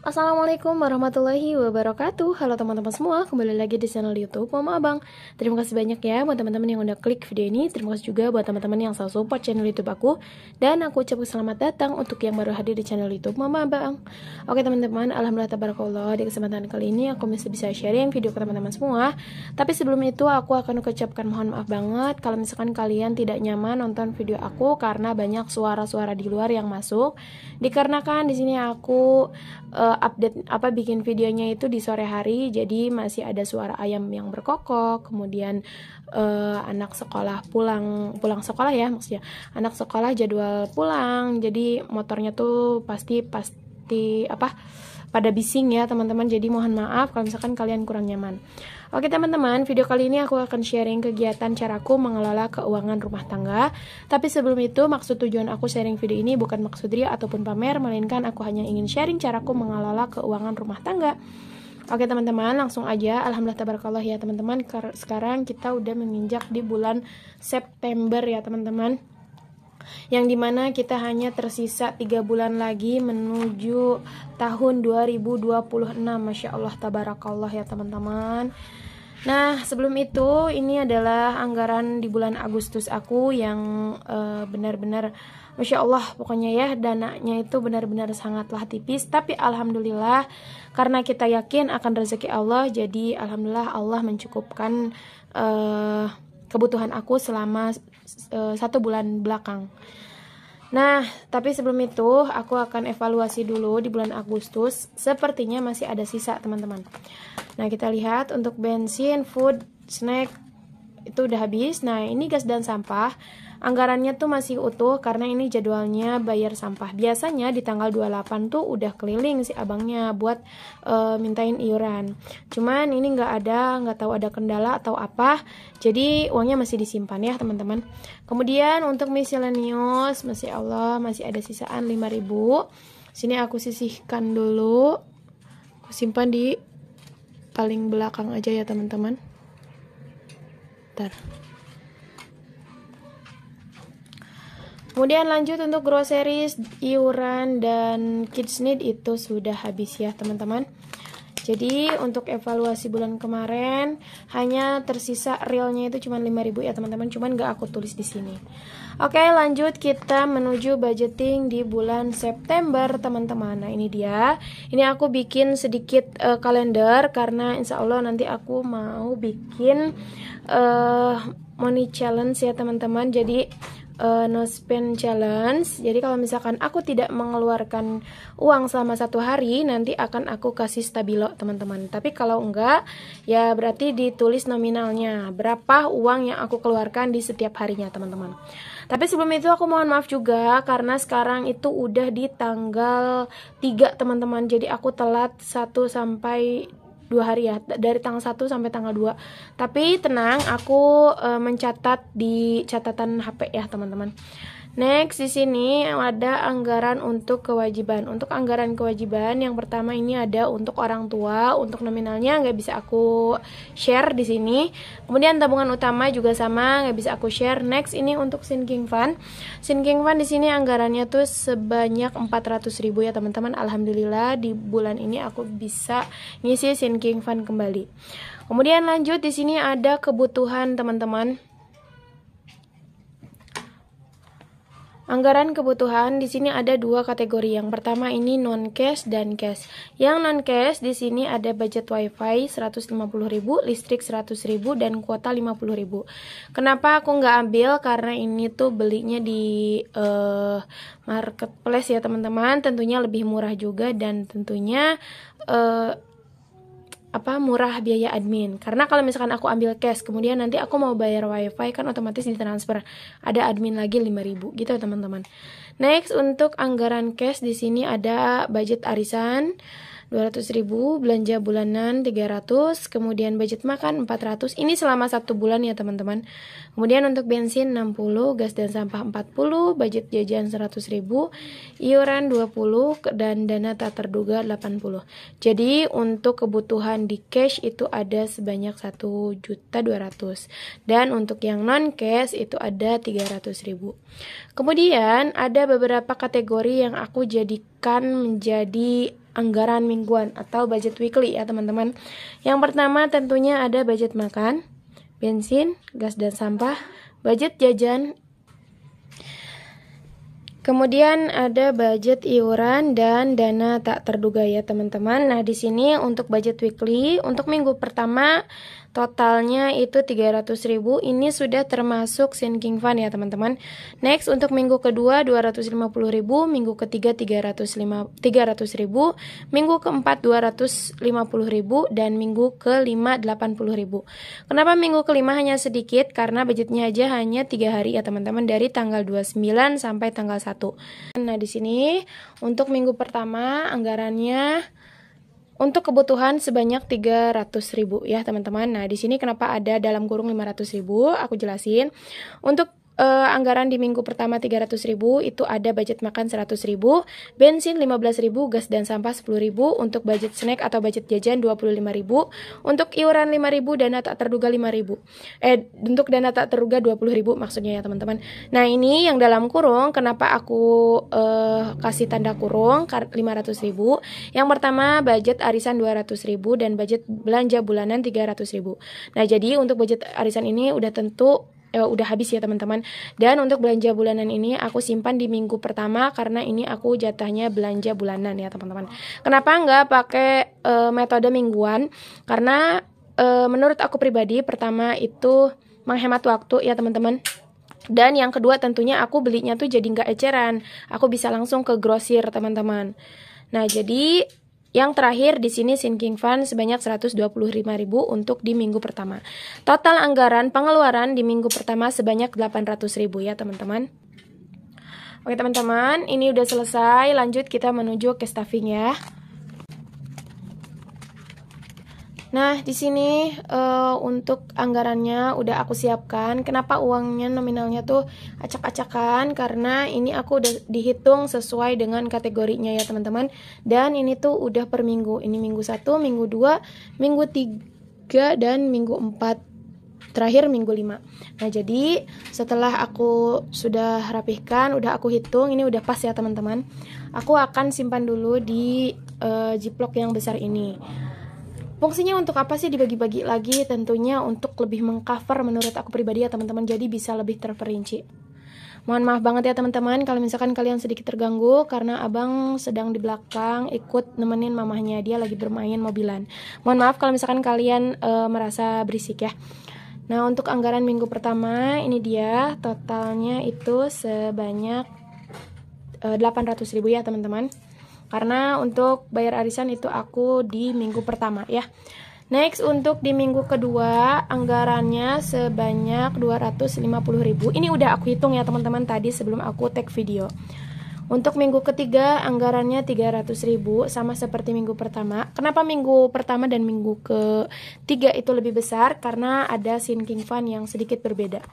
Assalamualaikum warahmatullahi wabarakatuh. Halo teman-teman semua, kembali lagi di channel YouTube Mama Abang. Terima kasih banyak ya buat teman-teman yang udah klik video ini. Terima kasih juga buat teman-teman yang selalu support channel YouTube aku. Dan aku ucapkan selamat datang untuk yang baru hadir di channel YouTube Mama Abang. Oke teman-teman, alhamdulillah tabarakallah, di kesempatan kali ini aku masih bisa sharing video ke teman-teman semua. Tapi sebelum itu aku akan ucapkan mohon maaf banget kalau misalkan kalian tidak nyaman nonton video aku karena banyak suara-suara di luar yang masuk. Dikarenakan di sini aku update bikin videonya itu di sore hari, jadi masih ada suara ayam yang berkokok, kemudian anak sekolah pulang sekolah ya, maksudnya anak sekolah jadwal pulang, jadi motornya tuh pasti pada bising ya teman-teman, jadi mohon maaf kalau misalkan kalian kurang nyaman. Oke teman-teman, video kali ini aku akan sharing kegiatan caraku mengelola keuangan rumah tangga. Tapi sebelum itu, maksud tujuan aku sharing video ini bukan maksud ria ataupun pamer, melainkan aku hanya ingin sharing caraku mengelola keuangan rumah tangga. Oke teman-teman, langsung aja. Alhamdulillah tabarakallah ya teman-teman. Sekarang kita udah menginjak di bulan September ya teman-teman, yang dimana kita hanya tersisa 3 bulan lagi menuju tahun 2026. Masya Allah tabarakallah ya teman-teman. Nah sebelum itu, ini adalah anggaran di bulan Agustus aku yang benar-benar Masya Allah pokoknya ya, dananya itu benar-benar sangatlah tipis. Tapi alhamdulillah karena kita yakin akan rezeki Allah, jadi alhamdulillah Allah mencukupkan kebutuhan aku selama 1 bulan belakang. Nah, tapi sebelum itu aku akan evaluasi dulu di bulan Agustus. Sepertinya masih ada sisa teman-teman. Nah, kita lihat untuk bensin, food, snack itu udah habis. Nah, ini gas dan sampah, anggarannya tuh masih utuh karena ini jadwalnya bayar sampah. Biasanya di tanggal 28 tuh udah keliling si abangnya buat mintain iuran. Cuman ini nggak tahu ada kendala atau apa. Jadi uangnya masih disimpan ya teman-teman. Kemudian untuk miscellaneous, Masya Allah masih ada sisaan 5.000. Sini aku sisihkan dulu. Aku simpan di paling belakang aja ya teman-teman. Bentar. Kemudian lanjut untuk groceries, iuran, dan kids need itu sudah habis ya teman-teman. Jadi untuk evaluasi bulan kemarin hanya tersisa realnya itu cuma 5.000 ya teman-teman, cuman gak aku tulis di sini. Oke, lanjut kita menuju budgeting di bulan September teman-teman. Nah ini dia, ini aku bikin sedikit kalender karena insya Allah nanti aku mau bikin money challenge ya teman-teman. Jadi no spend challenge. Jadi kalau misalkan aku tidak mengeluarkan uang selama 1 hari, nanti akan aku kasih stabilo teman-teman. Tapi kalau enggak, ya berarti ditulis nominalnya berapa uang yang aku keluarkan di setiap harinya teman-teman. Tapi sebelum itu aku mohon maaf juga karena sekarang itu udah di tanggal 3 teman-teman. Jadi aku telat 1 sampai 2 hari ya, dari tanggal 1 sampai tanggal 2. Tapi tenang, aku mencatat di catatan HP ya teman-teman. Next di sini ada anggaran untuk kewajiban. Untuk anggaran kewajiban yang pertama ini ada untuk orang tua. Untuk nominalnya nggak bisa aku share di sini. Kemudian tabungan utama juga sama, nggak bisa aku share. Next ini untuk sinking fund. Sinking fund di sini anggarannya tuh sebanyak 400.000 ya teman-teman. Alhamdulillah di bulan ini aku bisa ngisi sinking fund kembali. Kemudian lanjut di sini ada kebutuhan teman-teman. Anggaran kebutuhan di sini ada 2 kategori. Yang pertama ini non cash dan cash. Yang non cash di sini ada budget wifi 150.000, listrik 100.000, dan kuota 50.000. Kenapa aku nggak ambil? Karena ini tuh belinya di marketplace ya teman-teman. Tentunya lebih murah juga dan tentunya murah biaya admin. Karena kalau misalkan aku ambil cash kemudian nanti aku mau bayar wifi kan otomatis ditransfer, ada admin lagi 5.000 gitu teman-teman. Next untuk anggaran cash di sini ada budget arisan 200.000, belanja bulanan 300, kemudian budget makan 400. Ini selama 1 bulan ya teman-teman. Kemudian untuk bensin 60, gas dan sampah 40, budget jajan 100.000, iuran 20, dan dana tak terduga 80. Jadi untuk kebutuhan di cash itu ada sebanyak 1.200.000 dan untuk yang non cash itu ada 300.000. Kemudian ada beberapa kategori yang aku jadikan menjadi anggaran mingguan atau budget weekly ya teman-teman. Yang pertama tentunya ada budget makan, bensin, gas dan sampah, budget jajan, kemudian ada budget iuran dan dana tak terduga ya teman-teman. Nah, di sini untuk budget weekly untuk minggu pertama totalnya itu 300.000. Ini sudah termasuk sinking fund ya teman-teman. Next untuk minggu kedua 250.000, minggu ketiga 300.000, minggu keempat 250.000 dan minggu kelima 80.000. Kenapa minggu kelima hanya sedikit? Karena budgetnya aja hanya 3 hari ya teman-teman, dari tanggal 29 sampai tanggal 1. Nah, di sini untuk minggu pertama anggarannya untuk kebutuhan sebanyak 300.000 ya teman-teman. Nah, di sini kenapa ada dalam kurung 500.000? Aku jelasin. Untuk anggaran di minggu pertama 300.000 itu ada budget makan 100.000, bensin 15.000, gas dan sampah 10.000, untuk budget snack atau budget jajan 25.000, untuk iuran 5.000, dana tak terduga 5.000. Untuk dana tak terduga 20.000 maksudnya ya teman-teman. Nah, ini yang dalam kurung kenapa aku kasih tanda kurung 500.000. Yang pertama budget arisan 200.000 dan budget belanja bulanan 300.000. Nah, jadi untuk budget arisan ini udah tentu udah habis ya teman-teman. Dan untuk belanja bulanan ini aku simpan di minggu pertama karena ini aku jatahnya belanja bulanan ya teman-teman. Kenapa nggak pakai metode mingguan? Karena menurut aku pribadi, pertama itu menghemat waktu ya teman-teman. Dan yang kedua tentunya aku belinya tuh jadi nggak eceran. Aku bisa langsung ke grosir teman-teman. Nah, jadi yang terakhir di sini sinking fund sebanyak 125.000 untuk di minggu pertama. Total anggaran pengeluaran di minggu pertama sebanyak 800.000 ya teman-teman. Oke teman-teman, ini udah selesai. Lanjut kita menuju ke staffing ya. Nah, di sini untuk anggarannya udah aku siapkan. Kenapa uangnya nominalnya tuh acak-acakan? Karena ini aku udah dihitung sesuai dengan kategorinya ya teman-teman. Dan ini tuh udah per minggu. Ini minggu 1, minggu 2, minggu 3, dan minggu 4. Terakhir minggu 5. Nah, jadi setelah aku sudah rapihkan, udah aku hitung, ini udah pas ya teman-teman. Aku akan simpan dulu di Ziploc yang besar ini. Fungsinya untuk apa sih dibagi-bagi lagi? Tentunya untuk lebih mengcover menurut aku pribadi ya teman-teman, jadi bisa lebih terperinci. Mohon maaf banget ya teman-teman kalau misalkan kalian sedikit terganggu karena abang sedang di belakang ikut nemenin mamahnya, dia lagi bermain mobilan. Mohon maaf kalau misalkan kalian merasa berisik ya. Nah, untuk anggaran minggu pertama ini dia totalnya itu sebanyak 800.000 ya teman-teman. Karena untuk bayar arisan itu aku di minggu pertama ya. Next untuk di minggu kedua anggarannya sebanyak 250.000. Ini udah aku hitung ya teman-teman tadi sebelum aku take video. Untuk minggu ketiga anggarannya 300.000 sama seperti minggu pertama. Kenapa minggu pertama dan minggu ketiga itu lebih besar? Karena ada sinking fund yang sedikit berbeda.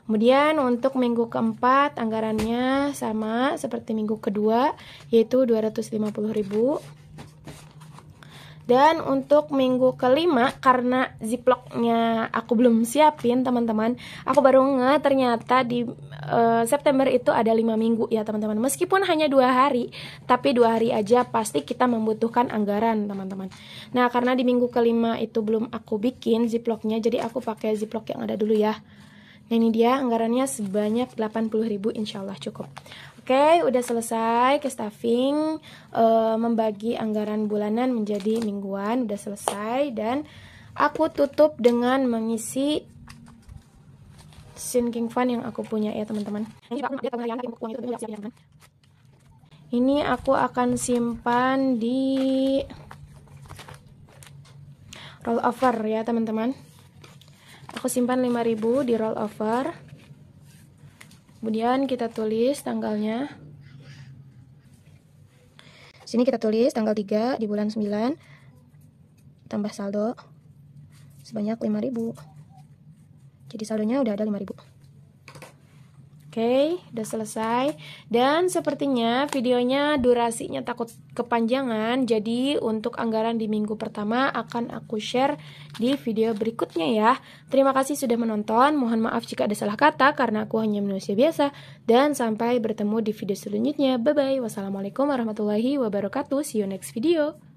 Kemudian untuk minggu keempat anggarannya sama seperti minggu kedua, yaitu 250.000. Dan untuk minggu kelima, karena Ziploc-nya aku belum siapin teman-teman, aku baru ternyata di September itu ada 5 minggu ya teman-teman. Meskipun hanya 2 hari, tapi 2 hari aja pasti kita membutuhkan anggaran teman-teman. Nah, karena di minggu kelima itu belum aku bikin Ziploc-nya, jadi aku pakai Ziploc yang ada dulu ya. Nah, ini dia anggarannya sebanyak 80.000, insya Allah cukup. Oke, udah selesai ke staffing, membagi anggaran bulanan menjadi mingguan, udah selesai. Dan aku tutup dengan mengisi sinking fund yang aku punya ya teman-teman. Ini aku akan simpan di roll over ya teman-teman. Aku simpan 5.000 di roll over. Kemudian kita tulis tanggalnya. Sini kita tulis tanggal 3 di bulan 9. Tambah saldo sebanyak 5.000. Jadi saldonya udah ada 5.000. Oke, udah selesai. Dan sepertinya videonya durasinya takut kepanjangan. Jadi untuk anggaran di minggu pertama akan aku share di video berikutnya ya. Terima kasih sudah menonton. Mohon maaf jika ada salah kata karena aku hanya manusia biasa. Dan sampai bertemu di video selanjutnya. Bye bye. Wassalamualaikum warahmatullahi wabarakatuh. See you next video.